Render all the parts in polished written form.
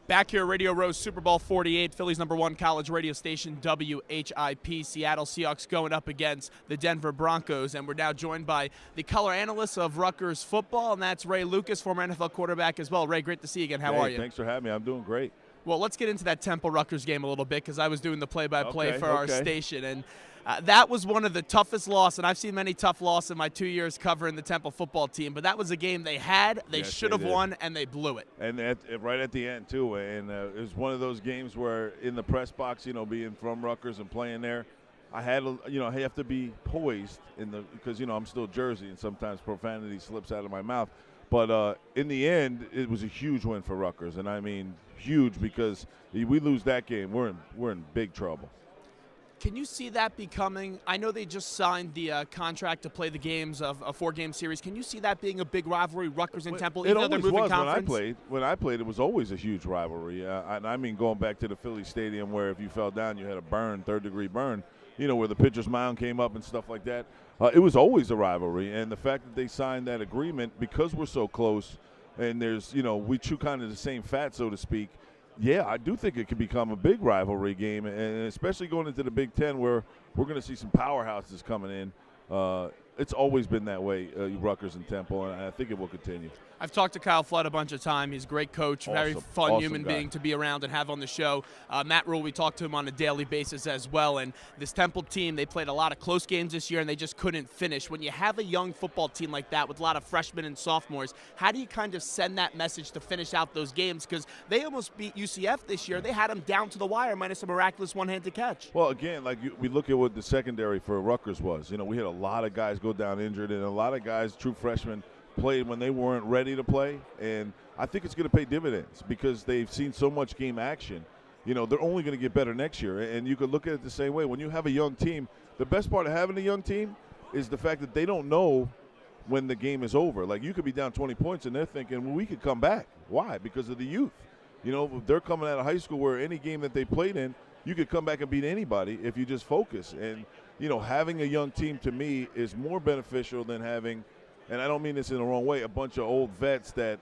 Back here, Radio Row's Super Bowl 48, Philly's #1 college radio station, WHIP. Seattle Seahawks going up against the Denver Broncos, and we're now joined by the color analyst of Rutgers football, and that's Ray Lucas, former NFL quarterback as well. Ray, great to see you again. How are you? Thanks for having me. I'm doing great. Well, let's get into that Temple-Rutgers game a little bit because I was doing the play-by-play for our station, and that was one of the toughest losses, and I've seen many tough losses in my 2 years covering the Temple football team, but that was a game they had, they should have won, and they blew it. And right at the end, too, and it was one of those games where in the press box, being from Rutgers and playing there, I had, I have to be poised because, I'm still Jersey, and sometimes profanity slips out of my mouth. But in the end, it was a huge win for Rutgers, and I mean huge because if we lose that game, we're in big trouble. Can you see that becoming – I know they just signed the contract to play the games of a 4-game series. Can you see that being a big rivalry, Rutgers and Temple? It always was when I played. It was always a huge rivalry. I mean, going back to the Philly Stadium where if you fell down, you had a burn, third-degree burn, where the pitcher's mound came up and stuff like that. It was always a rivalry. And the fact that they signed that agreement because we're so close and there's, we chew kind of the same fat, so to speak, yeah, I do think it could become a big rivalry game, and especially going into the Big Ten where we're going to see some powerhouses coming in. It's always been that way, Rutgers and Temple, and I think it will continue. I've talked to Kyle Flood a bunch of times. He's a great coach, very fun human being to be around and have on the show. Matt Rule, we talk to him on a daily basis as well. And this Temple team, they played a lot of close games this year, and they just couldn't finish. When you have a young football team like that with a lot of freshmen and sophomores, how do you kind of send that message to finish out those games? Because they almost beat UCF this year. They had them down to the wire minus a miraculous one-handed catch. Well, again, we look at what the secondary for Rutgers was. We had a lot of guys go down injured, and a lot of guys, true freshmen, played when they weren't ready to play, and I think it's going to pay dividends because they've seen so much game action. They're only going to get better next year, and you could look at it the same way. When you have a young team, the best part of having a young team is the fact that they don't know when the game is over. Like, you could be down 20 points, and they're thinking, well, we could come back. Why? Because of the youth. They're coming out of high school where any game that they played in, you could come back and beat anybody if you just focus. And, having a young team to me is more beneficial than having – and I don't mean this in the wrong way, a bunch of old vets that,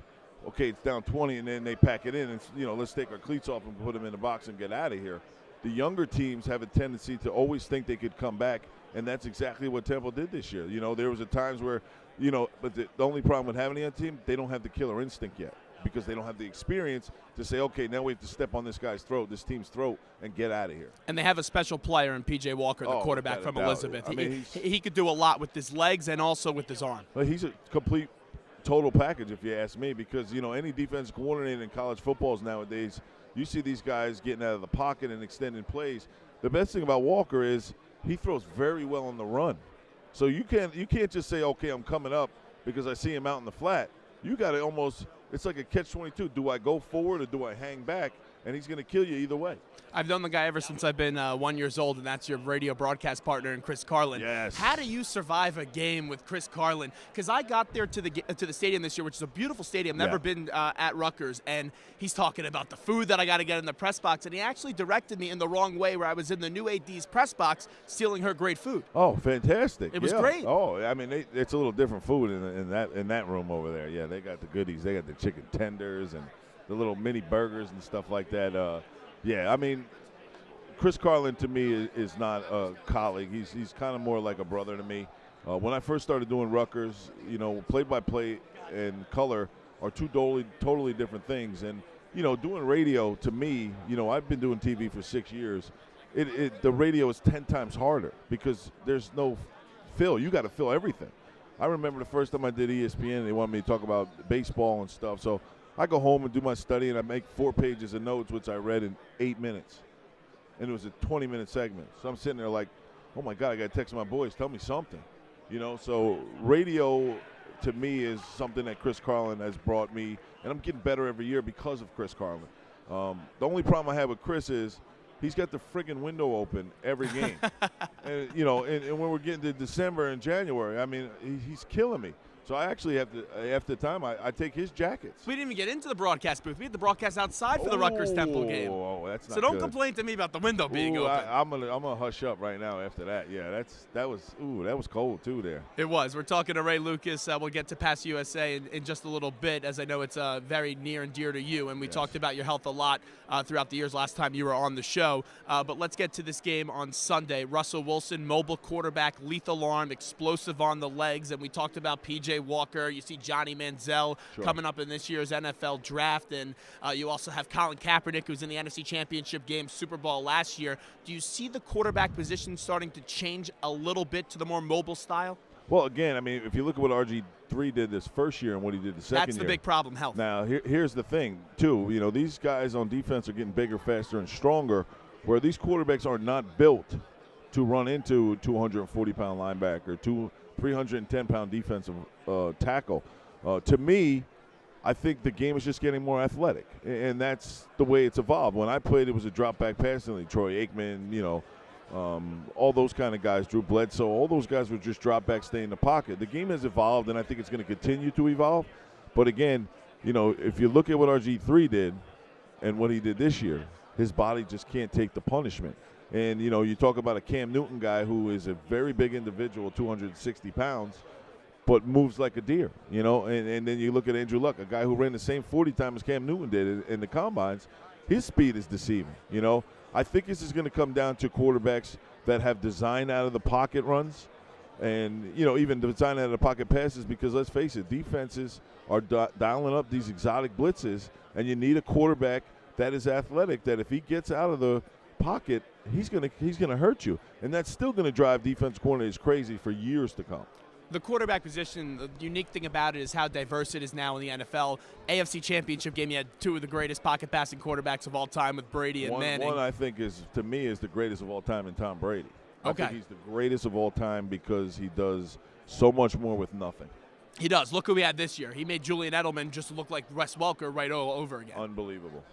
okay, it's down 20, and then they pack it in and, let's take our cleats off and put them in the box and get out of here. The younger teams have a tendency to always think they could come back, and that's exactly what Temple did this year. There was times where, but the only problem with having a young team, they don't have the killer instinct yet because they don't have the experience to say, okay, now we have to step on this guy's throat, this team's throat, and get out of here. And they have a special player in P.J. Walker, the quarterback from Elizabeth. I mean, he could do a lot with his legs and also with his arm. Well, he's a complete total package, if you ask me, because, any defense coordinator in college footballs nowadays, you see these guys getting out of the pocket and extending plays. The best thing about Walker is he throws very well on the run. So you can't just say, okay, I'm coming up because I see him out in the flat. You got to almost – it's like a catch-22. Do I go forward or do I hang back? And he's going to kill you either way. I've known the guy ever since I've been 1 year old, and that's your radio broadcast partner in Chris Carlin. Yes. How do you survive a game with Chris Carlin? Because I got there to the stadium this year, which is a beautiful stadium. Never been at Rutgers, and he's talking about the food that I got to get in the press box, and he actually directed me in the wrong way where I was in the new AD's press box stealing her great food. Oh, fantastic! It was great. Oh, I mean, it's a little different food in that room over there. Yeah, they got the goodies. They got the chicken tenders and the little mini burgers and stuff like that. Yeah, I mean, Chris Carlin to me is not a colleague. He's kind of more like a brother to me. When I first started doing Rutgers, play-by-play and color are two totally different things. And, doing radio to me, I've been doing TV for 6 years. The radio is 10 times harder because there's no fill. You got to fill everything. I remember the first time I did ESPN, they wanted me to talk about baseball and stuff. So I go home and do my study, and I make 4 pages of notes, which I read in 8 minutes. And it was a 20-minute segment. So I'm sitting there like, oh, my God, I got to text my boys. Tell me something. So radio to me is something that Chris Carlin has brought me, and I'm getting better every year because of Chris Carlin. The only problem I have with Chris is he's got the friggin' window open every game. And when we're getting to December and January, I mean, he's killing me. So I actually have to, after the time, I take his jackets. We didn't even get into the broadcast booth. We had the broadcast outside for the Rutgers Temple game. Oh, that's not So don't good. complain to me about the window being open. I'm gonna hush up right now after that. Yeah, that was cold too there. It was. We're talking to Ray Lucas. We'll get to Pass USA in just a little bit, as I know it's very near and dear to you. And we talked about your health a lot throughout the years last time you were on the show. But let's get to this game on Sunday. Russell Wilson, mobile quarterback, lethal arm, explosive on the legs. And we talked about P.J. Walker. You see Johnny Manziel coming up in this year's NFL draft. And you also have Colin Kaepernick, who's in the NFC Championship game, Super Bowl last year. Do you see the quarterback position starting to change a little bit to the more mobile style? Well, again, I mean, if you look at what RG3 did this first year and what he did the second year. That's the big problem, health. Now, here's the thing, too. You know, these guys on defense are getting bigger, faster, and stronger, where these quarterbacks are not built to run into a 240-pound linebacker, 310-pound defensive tackle. To me, I think the game is just getting more athletic, and that's the way it's evolved. When I played, it was a drop-back passing league. Troy Aikman, you know, all those kind of guys, Drew Bledsoe, all those guys would just drop back, stay in the pocket. The game has evolved, and I think it's going to continue to evolve. But again, you know, if you look at what RG3 did and what he did this year, his body just can't take the punishment. And, you know, you talk about a Cam Newton guy who is a very big individual, 260 pounds, but moves like a deer, you know. And then you look at Andrew Luck, a guy who ran the same 40 time as Cam Newton did in the combines. His speed is deceiving, you know. I think this is going to come down to quarterbacks that have design out of the pocket runs and, you know, even design out of the pocket passes, because let's face it, defenses are dialing up these exotic blitzes, and you need a quarterback that is athletic, that if he gets out of the pocket, he's gonna hurt you. And that's still going to drive defense coordinators crazy for years to come. The quarterback position, the unique thing about it is how diverse it is now in the NFL. AFC Championship game, you had two of the greatest pocket passing quarterbacks of all time with Brady and Manning. One I think to me is the greatest of all time in Tom Brady. Okay. I think he's the greatest of all time because he does so much more with nothing. He does. Look who we had this year. He made Julian Edelman just look like Wes Welker right all over again. Unbelievable.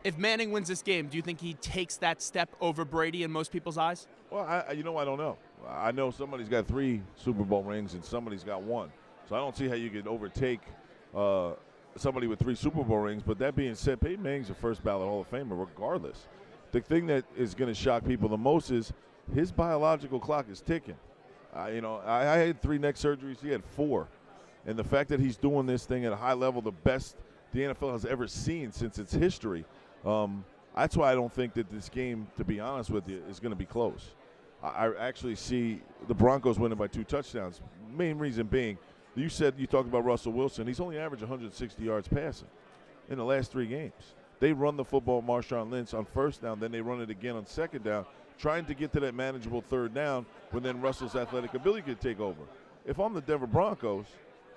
If Manning wins this game, do you think he takes that step over Brady in most people's eyes? Well, I don't know. I know somebody's got 3 Super Bowl rings and somebody's got 1. So I don't see how you could overtake somebody with 3 Super Bowl rings. But that being said, Peyton Manning's a first ballot Hall of Famer regardless. The thing that is going to shock people the most is his biological clock is ticking. I had 3 neck surgeries. He had 4. And the fact that he's doing this thing at a high level, the best the NFL has ever seen since its history, that's why I don't think that this game, to be honest with you, is going to be close. I actually see the Broncos winning by 2 touchdowns. Main reason being, you talked about Russell Wilson. He's only averaged 160 yards passing in the last 3 games. They run the football, Marshawn Lynch, on first down. Then they run it again on second down, trying to get to that manageable third down when then Russell's athletic ability could take over. If I'm the Denver Broncos,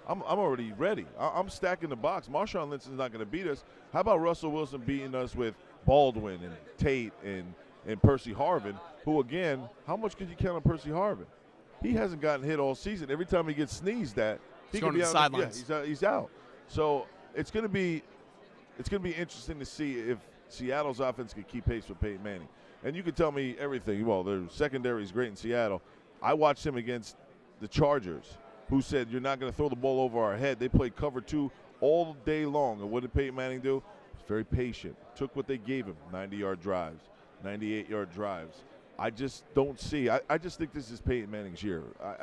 I'm already ready. I'm stacking the box. Marshawn Lynch is not going to beat us. How about Russell Wilson beating us with Baldwin and Tate and Percy Harvin, who, again, how much could you count on Percy Harvin? He hasn't gotten hit all season. Every time he gets sneezed at, he could be out. Sidelines. Yeah, he's out. So it's going to be interesting to see if Seattle's offense can keep pace with Peyton Manning. And you can tell me everything. Well, their secondary is great in Seattle. I watched him against the Chargers, who said, you're not going to throw the ball over our head. They played cover 2 all day long. And what did Peyton Manning do? He's very patient. Took what they gave him, 90-yard drives, 98-yard drives. I just don't see. I just think this is Peyton Manning's year.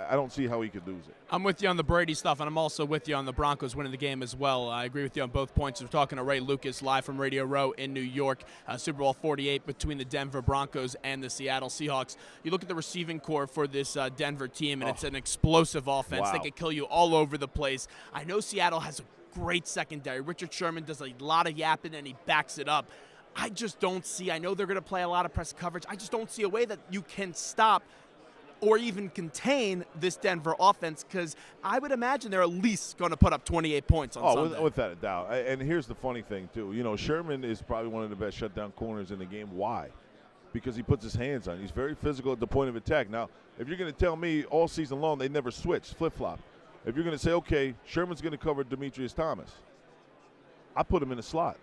I don't see how he could lose it. I'm with you on the Brady stuff, and I'm also with you on the Broncos winning the game as well. I agree with you on both points. We're talking to Ray Lucas live from Radio Row in New York. Super Bowl 48 between the Denver Broncos and the Seattle Seahawks. You look at the receiving core for this Denver team, and it's an explosive offense. Wow. They could kill you all over the place. I know Seattle has a great secondary. Richard Sherman does a lot of yapping, and he backs it up. I just don't see. I know they're going to play a lot of press coverage. I just don't see a way that you can stop or even contain this Denver offense, because I would imagine they're at least going to put up 28 points on Sunday. Without a doubt. And here's the funny thing, too. You know, Sherman is probably one of the best shutdown corners in the game. Why? Because he puts his hands on. He's very physical at the point of attack. Now, if you're going to tell me all season long they never switched, flip-flop, if you're going to say, okay, Sherman's going to cover Demetrius Thomas, I put him in a slot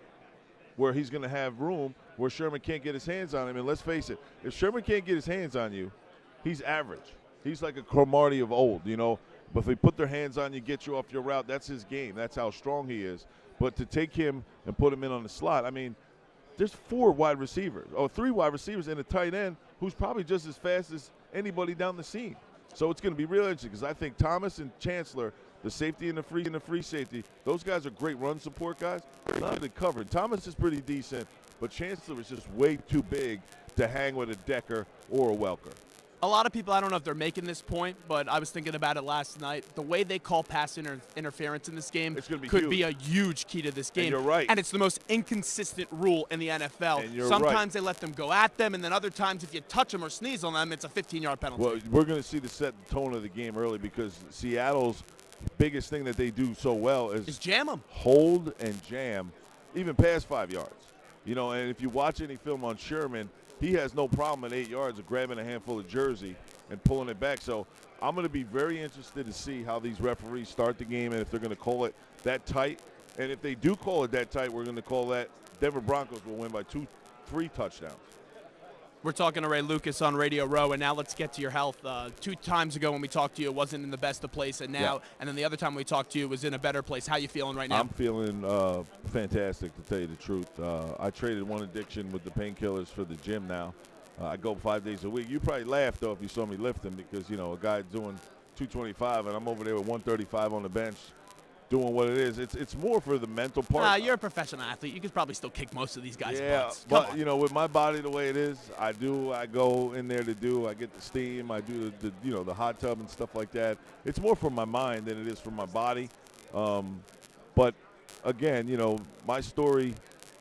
where he's going to have room where Sherman can't get his hands on him. And let's face it, if Sherman can't get his hands on you, he's average. He's like a Cromartie of old, you know. But if they put their hands on you, get you off your route, that's his game. That's how strong he is. But to take him and put him in on the slot, I mean, there's 3 wide receivers and a tight end who's probably just as fast as anybody down the seam. So it's going to be real interesting because I think Thomas and Chancellor, the safety and the free safety, those guys are great run support guys. They're not really covered. Thomas is pretty decent, but Chancellor is just way too big to hang with a Decker or a Welker. A lot of people, I don't know if they're making this point, but I was thinking about it last night. The way they call pass interference in this game could be a huge key to this game. And you're right. And it's the most inconsistent rule in the NFL. And you're Sometimes they let them go at them, and then other times if you touch them or sneeze on them, it's a 15-yard penalty. Well, we're going to see the set tone of the game early because Seattle's biggest thing that they do so well is jam them. Hold and jam, even past 5 yards. You know, and if you watch any film on Sherman, he has no problem at 8 yards of grabbing a handful of jersey and pulling it back. So I'm going to be very interested to see how these referees start the game and if they're going to call it that tight. And if they do call it that tight, we're going to call that Denver Broncos will win by 2-3 touchdowns. We're talking to Ray Lucas on Radio Row, and now let's get to your health. 2 times ago when we talked to you, it wasn't in the best of place, and now, and then the other time we talked to you, it was in a better place. How you feeling right now? I'm feeling fantastic, to tell you the truth. I traded one addiction with the painkillers for the gym now. I go 5 days a week. You probably laughed, though, if you saw me lifting because, you know, a guy doing 225, and I'm over there with 135 on the bench, doing what it is. It's more for the mental part. You're a professional athlete. You could probably still kick most of these guys' butts. But you know, with my body the way it is, I go in there I get the steam, I do the hot tub and stuff like that. It's more for my mind than it is for my body. But again, you know, my story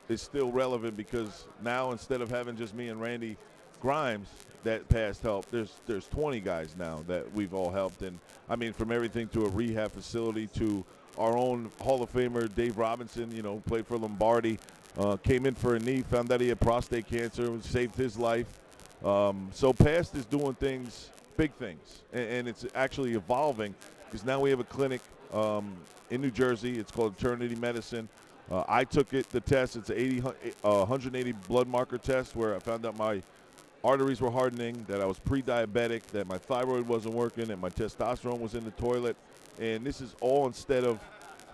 is still relevant because now instead of having just me and Randy Grimes that past help, there's 20 guys now that we've all helped. And I mean, from everything to a rehab facility to our own Hall of Famer, Dave Robinson, you know, played for Lombardi, came in for a knee, found out he had prostate cancer, saved his life. So Past is doing things, big things, and it's actually evolving because now we have a clinic in New Jersey. It's called Eternity Medicine. I took the test. It's a 180 blood marker test where I found out my arteries were hardening, that I was pre-diabetic, that my thyroid wasn't working, that my testosterone was in the toilet. And this is all instead of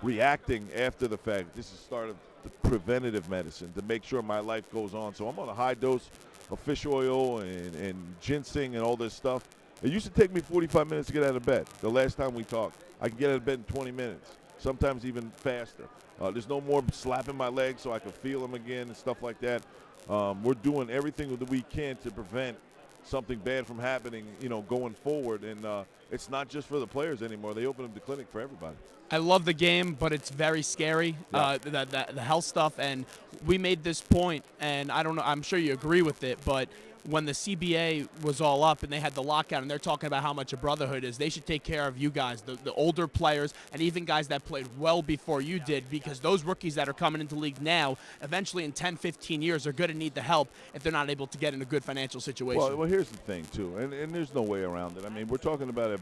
reacting after the fact. This is start of the preventative medicine to make sure my life goes on. So I'm on a high dose of fish oil and ginseng and all this stuff. It used to take me 45 minutes to get out of bed. The last time we talked, I can get out of bed in 20 minutes, sometimes even faster. There's no more slapping my legs so I can feel them again and stuff like that. We're doing everything that we can to prevent something bad from happening, you know, going forward. And it's not just for the players anymore. They open up the clinic for everybody. I love the game, but it's very scary, the health stuff. And we made this point, and I don't know, I'm sure you agree with it, but when the CBA was all up and they had the lockout and they're talking about how much a brotherhood is, they should take care of you guys, the older players, and even guys that played well before you did, because those rookies that are coming into the league now, eventually in 10, 15 years, are going to need the help if they're not able to get in a good financial situation. Well, here's the thing, too, and there's no way around it. I mean, we're talking about a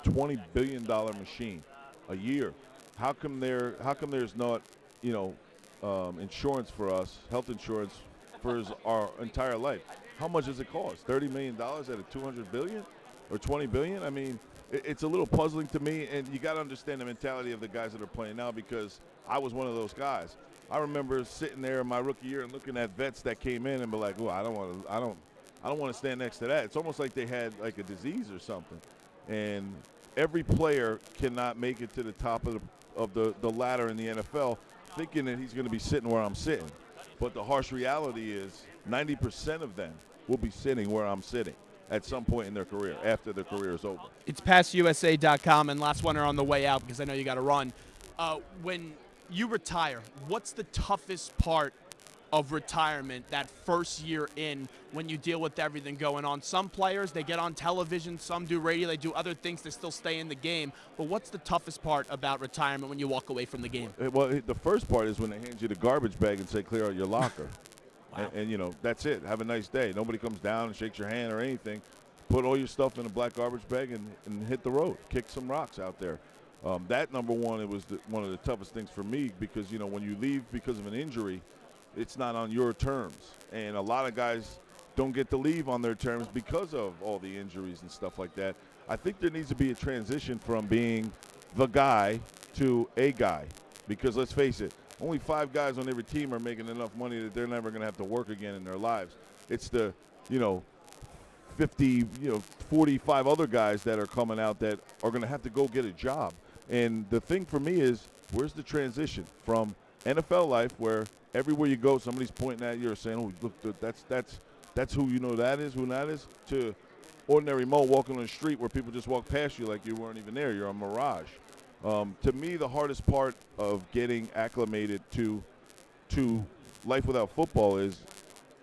$20 billion machine a year. How come there's not, you know, insurance for us, health insurance for our entire life? How much does it cost? $30 million out of $200 billion or $20 billion? I mean, it's a little puzzling to me, and you got to understand the mentality of the guys that are playing now because I was one of those guys. I remember sitting there in my rookie year and looking at vets that came in and be like, "Oh, I don't want to stand next to that." It's almost like they had like a disease or something. And every player cannot make it to the top of the ladder in the NFL thinking that he's going to be sitting where I'm sitting. But the harsh reality is 90% of them will be sitting where I'm sitting at some point in their career, after their career is over. It's passusa.com, and last one are on the way out because I know you got to run. When you retire, what's the toughest part of retirement that first year in when you deal with everything going on? Some players, they get on television, some do radio, they do other things to still stay in the game. But what's the toughest part about retirement when you walk away from the game? Well, the first part is when they hand you the garbage bag and say, clear out your locker. Wow. And, you know, that's it. Have a nice day. Nobody comes down and shakes your hand or anything. Put all your stuff in a black garbage bag and hit the road. Kick some rocks out there. That, number one, it was one of the toughest things for me because, you know, when you leave because of an injury, it's not on your terms. And a lot of guys don't get to leave on their terms because of all the injuries and stuff like that. I think there needs to be a transition from being the guy to a guy. Because let's face it, only 5 guys on every team are making enough money that they're never going to have to work again in their lives. It's the, 50, 45 other guys that are coming out that are going to have to go get a job. And the thing for me is, where's the transition from NFL life where everywhere you go, somebody's pointing at you or saying, oh, look, that's who that is, to ordinary Mo walking on the street where people just walk past you like you weren't even there. You're a mirage. To me, the hardest part of getting acclimated to life without football is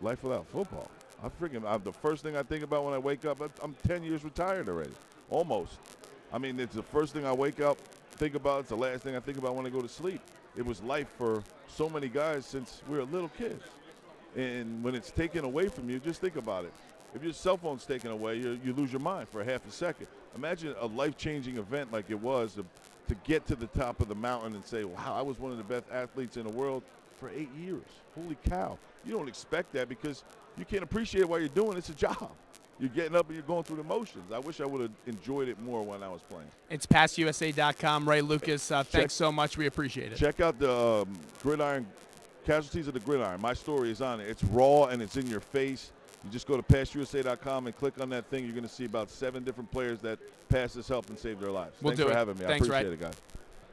life without football. The first thing I think about when I wake up, I'm 10 years retired already, almost. I mean, it's the first thing I wake up, think about. It's the last thing I think about when I go to sleep. It was life for so many guys since we were little kids. And when it's taken away from you, just think about it. If your cell phone's taken away, you lose your mind for a half a second. Imagine a life-changing event like it was to get to the top of the mountain and say, wow, I was one of the best athletes in the world for 8 years. Holy cow. You don't expect that because you can't appreciate what you're doing. It's a job. You're getting up and you're going through the motions. I wish I would have enjoyed it more when I was playing. It's PassUSA.com. Ray Lucas, thanks so much. We appreciate it. Check out the Gridiron, Casualties of the Gridiron. My story is on it. It's raw and it's in your face. You just go to PassUSA.com and click on that thing. You're going to see about 7 different players that Pass has helped and saved their lives. Thanks for having me. I appreciate it, guys.